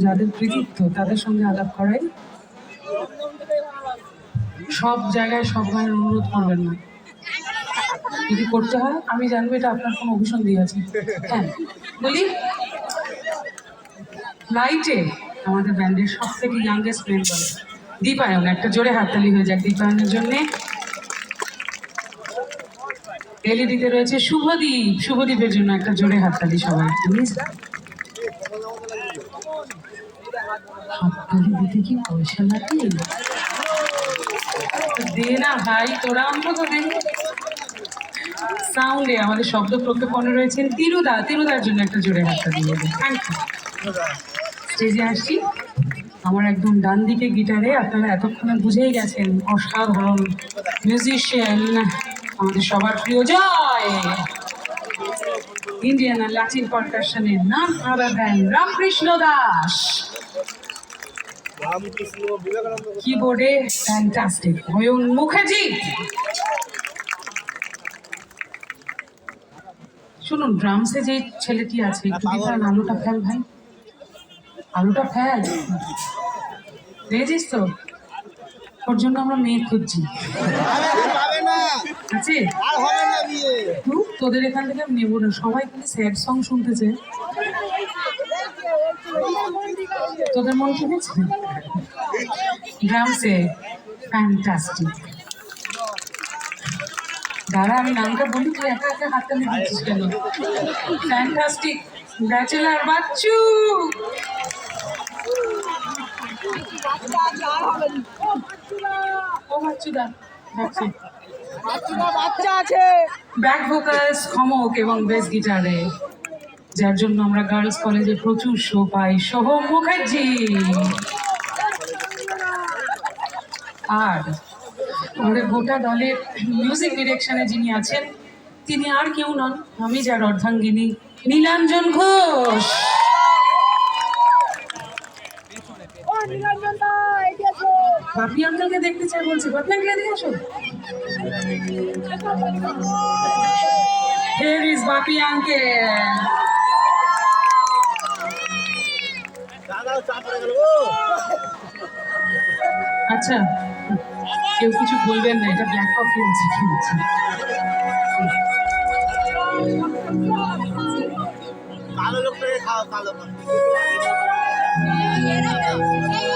যাদের কৃতিত্ব তাদের সঙ্গে আলাপ করাই। সব জায়গায় সব গানের অনুরোধ করবেন না, যদি করতে হয় আমি জানবো এটা আপনার কোনো অভিসন্ধি আছে। হ্যাঁ বলি, লাইটে আমাদের ব্যান্ডের সব থেকে ইয়াংগেস্ট মেম্বার দীপায়ন, একটা জোরে হাততালি হয়ে যাক দীপায়নের জন্যে। এলইডিতে রয়েছে শুভদীপ, শুভদীপের জন্য একটা জোরে হাততালি সবাই প্লিজ। হাততালি দিতে কি পয়সা লাগে? দে না ভাই, তোরা আমরা তো দে। সাউন্ডে আমাদের শব্দ প্রক্ষেপণে রয়েছেন তিরুদা, তিরুদার জন্য একটা জোরে হাততালি হবে। Thank you. স্টেজে আসছি, আমার একদম ডান দিকে গিটারে আপনারা এতক্ষণে বুঝেই গেছেন অসাধারণ মিউজিশিয়ান, আমাদের সবার প্রিয় জয়, ইন্ডিয়ান আর ল্যাটিন পারকাশনের নাম আদার দেন রামকৃষ্ণ দাস। কিবোর্ডে ফ্যান্টাস্টিক অয়ন মুখার্জি। শুনুন, ড্রামসে যে ছেলেটি আছে একটু দিপায়ন আলুটা ফেল ভাই, আলুটা ফেল, দেখেছিস তো ওর জন্য আমরা মেয়ে খুঁজছি। আছে তোদের এখান থেকে নেবো না, সবাই কিন্তু স্যাড সং শুনতেছে। তোদের মন ঠিক আছে? ড্রামসে ফ্যান্টাস্টিক। দাঁড়া আমি নামটা বলি, তুই একা একা হাতটা দিচ্ছিস কেন? Fantastic bachelor Bachchu. ও বাচ্চুদা বাচ্চা আছে। ব্যাক ভোকালস খমক এবং বেস গিটারে, যার জন্য আমরা গার্লস কলেজে প্রচুর শো পাই, সোহম মুখার্জি। আর আমাদের গোটা দলের মিউজিক ডিরেকশনে যিনি আছেন তিনি আর কেউ নন, আমি যার অর্ধাঙ্গিনী, নীলাঞ্জন ঘোষ। বাপি আঙ্কেলকে দেখতে চাই বলছি, বাপি আঙ্কেল এদিকে আসো। Here is Bapi uncle. আচ্ছা কেউ কিছু বলবেন না, এটা ব্ল্যাক কফি আছে খেয়েছি। কালো লোকটাকে খাও, কালো।